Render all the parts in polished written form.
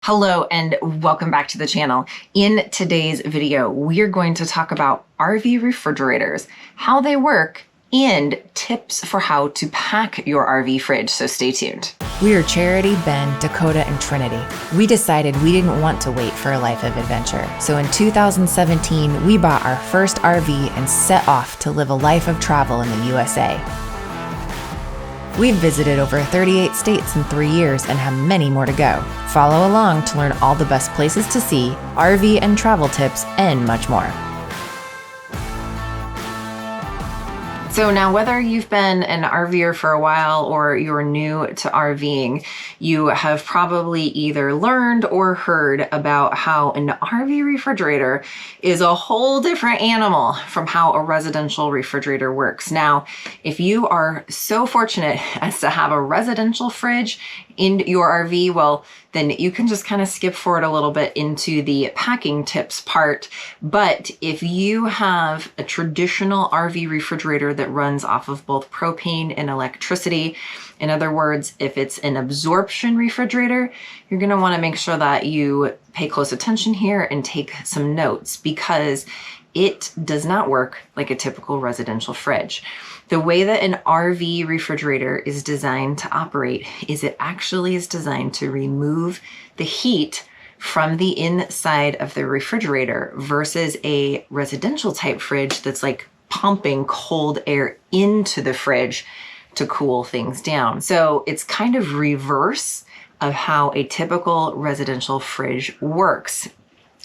Hello and welcome back to the channel. In today's video, we are going to talk about RV refrigerators, how they work, and tips for how to pack your RV fridge, so stay tuned. We are Charity, Ben, Dakota, and Trinity. We decided we didn't want to wait for a life of adventure. So in 2017, we bought our first RV and set off to live a life of travel in the USA. We've visited over 38 states in 3 years and have many more to go. Follow along to learn all the best places to see, RV and travel tips, and much more. So now, whether you've been an RVer for a while or you're new to RVing, you have probably either learned or heard about how an RV refrigerator is a whole different animal from how a residential refrigerator works. Now, if you are so fortunate as to have a residential fridge in your RV, well, then you can just kind of skip forward a little bit into the packing tips part. But if you have a traditional RV refrigerator that runs off of both propane and electricity, in other words, if it's an absorption refrigerator, you're going to want to make sure that you pay close attention here and take some notes, because it does not work like a typical residential fridge. The way that an RV refrigerator is designed to operate is it actually is designed to remove the heat from the inside of the refrigerator versus a residential type fridge that's like pumping cold air into the fridge to cool things down. So it's kind of reverse of how a typical residential fridge works.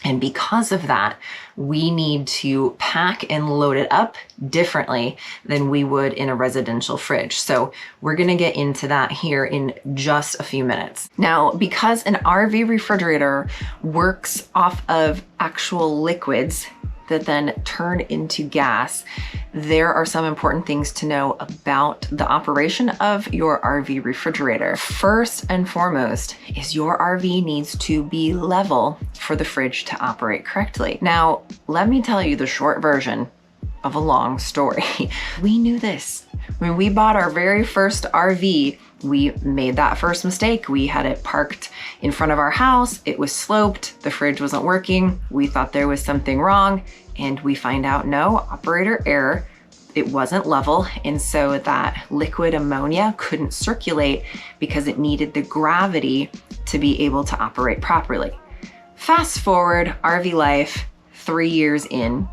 And because of that, we need to pack and load it up differently than we would in a residential fridge. So we're going to get into that here in just a few minutes. Now, because an RV refrigerator works off of actual liquids that then turn into gas, there are some important things to know about the operation of your RV refrigerator. First and foremost is your RV needs to be level for the fridge to operate correctly. Now, let me tell you the short version of a long story. We knew this. When we bought our very first RV, we made that first mistake. We had it parked in front of our house. It was sloped. The fridge wasn't working. We thought there was something wrong, and we find out no, operator error. It wasn't level, and so that liquid ammonia couldn't circulate because it needed the gravity to be able to operate properly. Fast forward, RV life, 3 years in,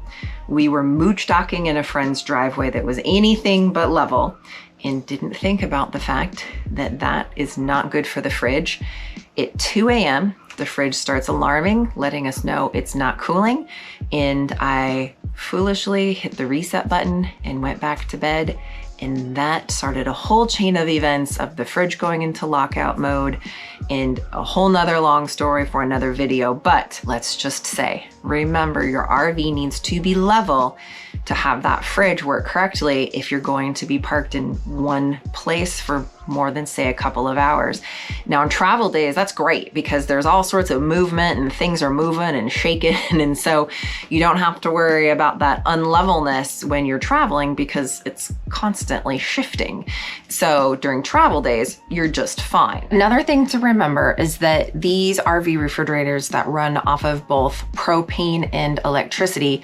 we were mooch docking in a friend's driveway that was anything but level, and didn't think about the fact that that is not good for the fridge. At 2 a.m., the fridge starts alarming, letting us know it's not cooling, and I foolishly hit the reset button and went back to bed. And that started a whole chain of events of the fridge going into lockout mode, and a whole nother long story for another video. But let's just say, remember, your RV needs to be level to have that fridge work correctly if you're going to be parked in one place for more than, say, a couple of hours. Now, on travel days, that's great because there's all sorts of movement and things are moving and shaking, and so you don't have to worry about that unlevelness when you're traveling because it's constantly shifting. So during travel days, you're just fine. Another thing to remember is that these RV refrigerators that run off of both propane and electricity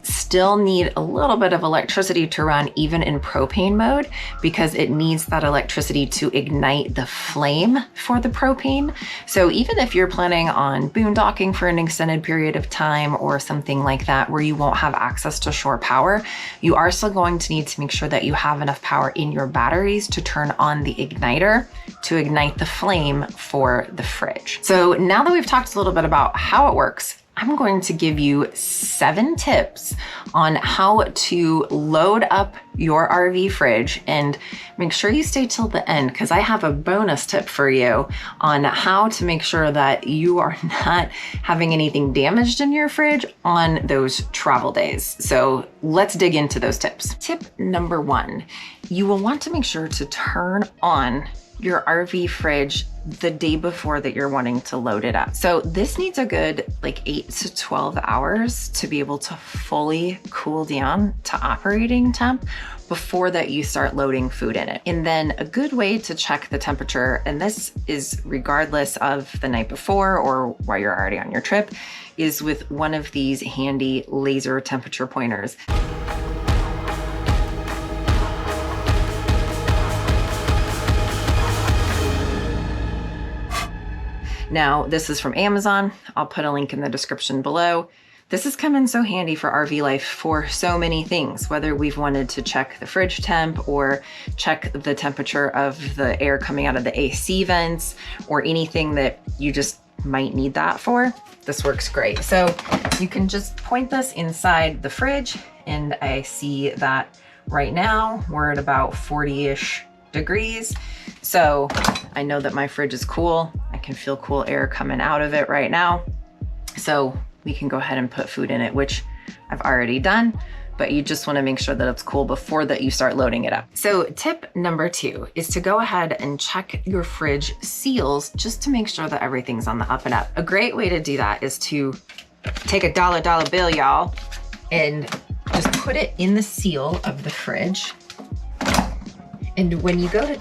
still need a little bit of electricity to run even in propane mode, because it needs that electricity to ignite the flame for the propane. So even if you're planning on boondocking for an extended period of time or something like that where you won't have access to shore power, you are still going to need to make sure that you have enough power in your batteries to turn on the igniter to ignite the flame for the fridge. So now that we've talked a little bit about how it works, I'm going to give you 7 tips on how to load up your RV fridge, and make sure you stay till the end because I have a bonus tip for you on how to make sure that you are not having anything damaged in your fridge on those travel days. So let's dig into those tips. Tip number 1, you will want to make sure to turn on your RV fridge the day before that you're wanting to load it up. So this needs a good like 8 to 12 hours to be able to fully cool down to operating temp before that you start loading food in it. And then a good way to check the temperature, and this is regardless of the night before or while you're already on your trip, is with one of these handy laser temperature pointers. Now, this is from Amazon. I'll put a link in the description below. This has come in so handy for RV life for so many things, whether we've wanted to check the fridge temp or check the temperature of the air coming out of the AC vents or anything that you just might need that for. This works great. So you can just point this inside the fridge, and I see that right now we're at about 40-ish degrees. So I know that my fridge is cool. I can feel cool air coming out of it right now. So we can go ahead and put food in it, which I've already done, but you just want to make sure that it's cool before that you start loading it up. So tip number 2 is to go ahead and check your fridge seals just to make sure that everything's on the up and up. A great way to do that is to take a dollar bill, y'all, and just put it in the seal of the fridge. And when you go to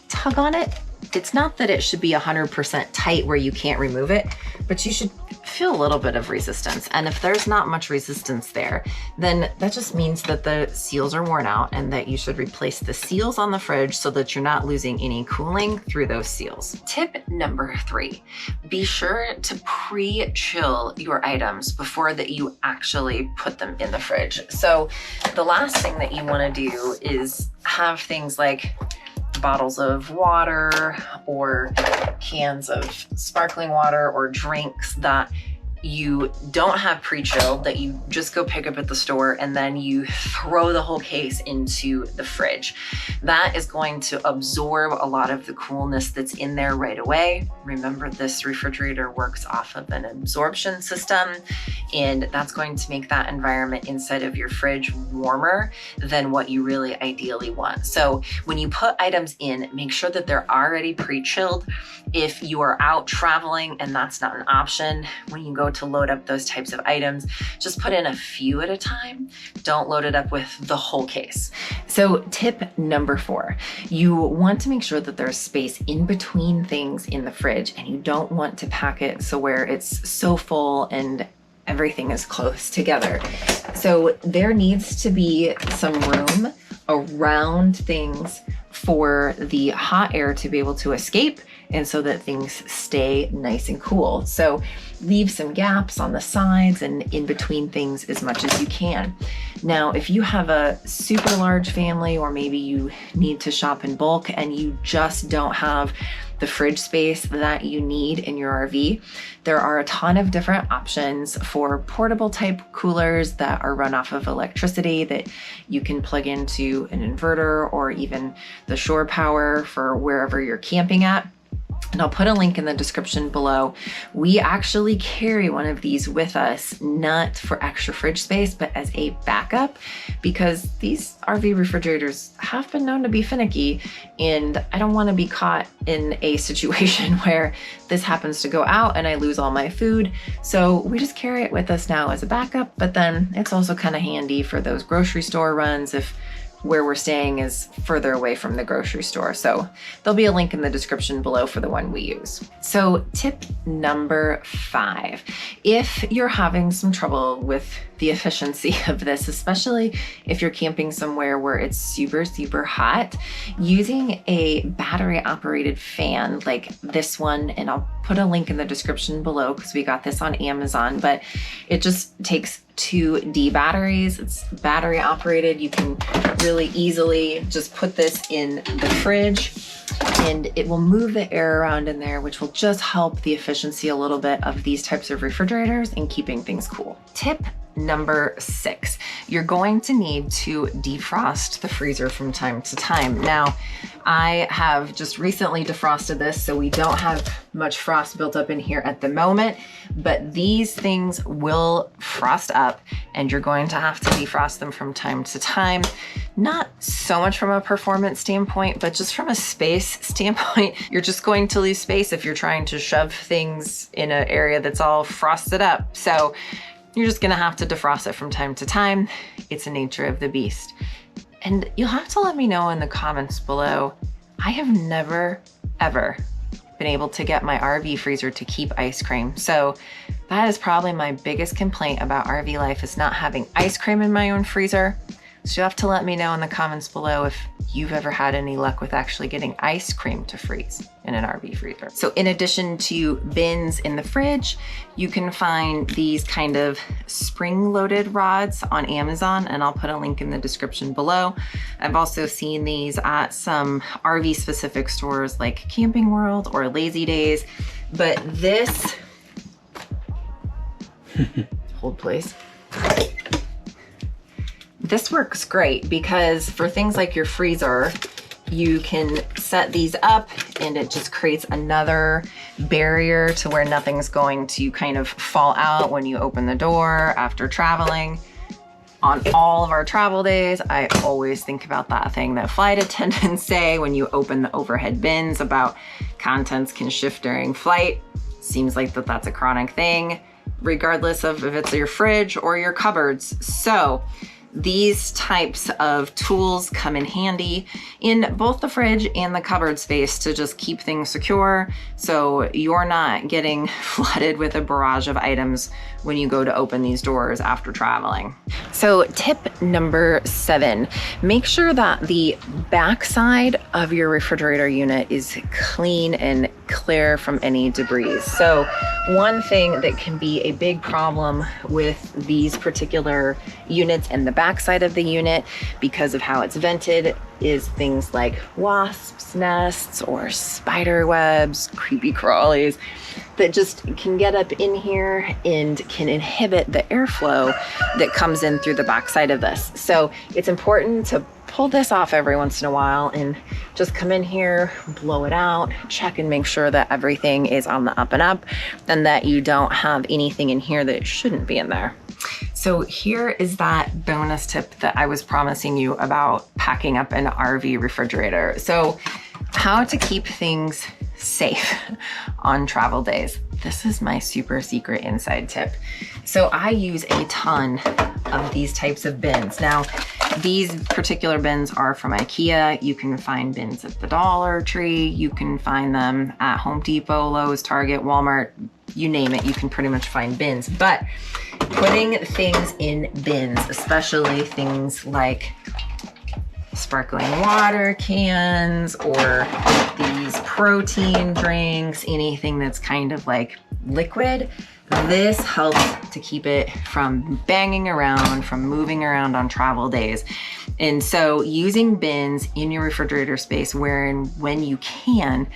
tug on it, it's not that it should be 100% tight where you can't remove it, but you should feel a little bit of resistance. And if there's not much resistance there, then that just means that the seals are worn out and that you should replace the seals on the fridge so that you're not losing any cooling through those seals. Tip number 3, be sure to pre-chill your items before that you actually put them in the fridge. So the last thing that you want to do is have things like bottles of water or cans of sparkling water or drinks that you don't have pre-chilled, that you just go pick up at the store and then you throw the whole case into the fridge. That is going to absorb a lot of the coolness that's in there right away. Remember, this refrigerator works off of an absorption system, and that's going to make that environment inside of your fridge warmer than what you really ideally want. So when you put items in, make sure that they're already pre-chilled. If you are out traveling and that's not an option, when you go to load up those types of items, just put in a few at a time. Don't load it up with the whole case. So tip number 4, you want to make sure that there's space in between things in the fridge, and you don't want to pack it so where it's so full and everything is close together. So there needs to be some room around things for the hot air to be able to escape, and so that things stay nice and cool. So leave some gaps on the sides and in between things as much as you can. Now, if you have a super large family, or maybe you need to shop in bulk and you just don't have the fridge space that you need in your RV, there are a ton of different options for portable type coolers that are run off of electricity that you can plug into an inverter or even the shore power for wherever you're camping at. And I'll put a link in the description below. We actually carry one of these with us, not for extra fridge space, but as a backup, because these RV refrigerators have been known to be finicky, and I don't want to be caught in a situation where this happens to go out and I lose all my food. So we just carry it with us now as a backup, but then it's also kind of handy for those grocery store runs if where we're staying is further away from the grocery store. So there'll be a link in the description below for the one we use. So tip number 5, if you're having some trouble with the efficiency of this, especially if you're camping somewhere where it's super, super hot, using a battery operated fan like this one, and I'll put a link in the description below because we got this on Amazon, but it just takes 2D batteries. It's battery operated. You can really easily just put this in the fridge and it will move the air around in there, which will just help the efficiency a little bit of these types of refrigerators and keeping things cool. Tip number 6, you're going to need to defrost the freezer from time to time. Now, I have just recently defrosted this, so we don't have much frost built up in here at the moment, but these things will frost up and you're going to have to defrost them from time to time. Not so much from a performance standpoint, but just from a space standpoint. You're just going to lose space if you're trying to shove things in an area that's all frosted up. So you're just gonna have to defrost it from time to time. It's the nature of the beast. And you'll have to let me know in the comments below. I have never, ever been able to get my RV freezer to keep ice cream. So that is probably my biggest complaint about RV life, is not having ice cream in my own freezer. So you'll have to let me know in the comments below if you've ever had any luck with actually getting ice cream to freeze in an RV freezer. So in addition to bins in the fridge, you can find these kind of spring-loaded rods on Amazon, and I'll put a link in the description below. I've also seen these at some RV-specific stores like Camping World or Lazy Days, but this, hold please. This works great because for things like your freezer, you can set these up and it just creates another barrier to where nothing's going to kind of fall out when you open the door after traveling. On all of our travel days, I always think about that thing that flight attendants say when you open the overhead bins about contents can shift during flight. Seems like that's a chronic thing, regardless of if it's your fridge or your cupboards. So these types of tools come in handy in both the fridge and the cupboard space to just keep things secure, so you're not getting flooded with a barrage of items when you go to open these doors after traveling. So tip number 7, make sure that the backside of your refrigerator unit is clean and clear from any debris. So one thing that can be a big problem with these particular units and the backside of the unit, because of how it's vented, is things like wasps' nests or spider webs, creepy crawlies that just can get up in here and can inhibit the airflow that comes in through the backside of this. So it's important to pull this off every once in a while and just come in here, blow it out, check and make sure that everything is on the up and up and that you don't have anything in here that shouldn't be in there. So here is that bonus tip that I was promising you about packing up an RV refrigerator. So how to keep things safe on travel days. This is my super secret inside tip. So I use a ton of these types of bins. Now, these particular bins are from IKEA. You can find bins at the Dollar Tree. You can find them at Home Depot, Lowe's, Target, Walmart, you name it, you can pretty much find bins. But putting things in bins, especially things like sparkling water cans or these protein drinks, anything that's kind of like liquid, this helps to keep it from banging around, from moving around on travel days. And so using bins in your refrigerator space where and when you can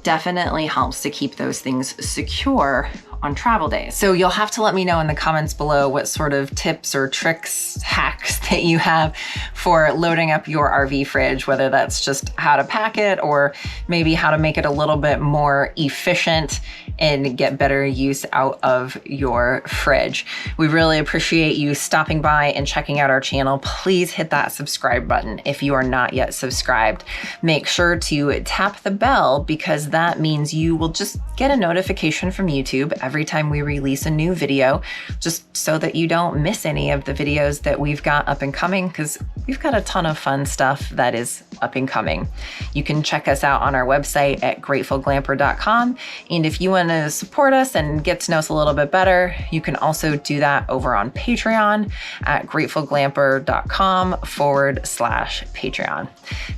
definitely helps to keep those things secure on travel days. So you'll have to let me know in the comments below what sort of tips or tricks, hacks that you have for loading up your RV fridge, whether that's just how to pack it or maybe how to make it a little bit more efficient and get better use out of your fridge. We really appreciate you stopping by and checking out our channel. Please hit that subscribe button if you are not yet subscribed. Make sure to tap the bell because that means you will just get a notification from YouTube every time we release a new video, just so that you don't miss any of the videos that we've got up and coming, because we've got a ton of fun stuff that is up and coming. You can check us out on our website at gratefulglamper.com. And if you want to support us and get to know us a little bit better, you can also do that over on Patreon at gratefulglamper.com/Patreon.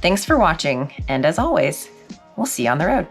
Thanks for watching. And as always, we'll see you on the road.